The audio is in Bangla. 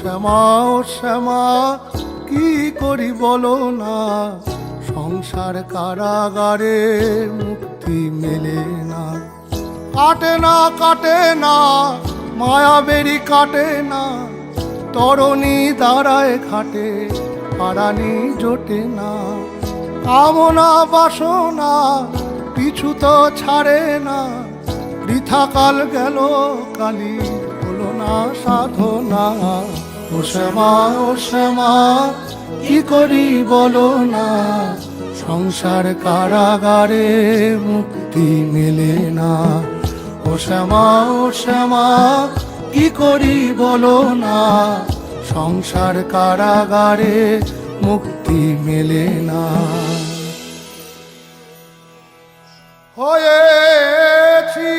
শ্যামা ও শ্যামা কি করি বলো না, সংসার কারাগারে মুক্তি মেলে না। কাটে না কাটে না মায়া বেরি কাটে না, তরণী দাঁড়ায় ঘাটে পারানি জোটে না। কামনা বাসনা পিছু তো ছাড়ে না, বৃথা কাল গেল কালি হলো না সাধনা। ও শ্যামা ও শ্যামা কি করি বলো না, সংসার কারাগারে মুক্তি মেলে না। ও শ্যামা ও শ্যামা কি করি বলো না, সংসার কারাগারে মুক্তি মেলে না। হয়েছি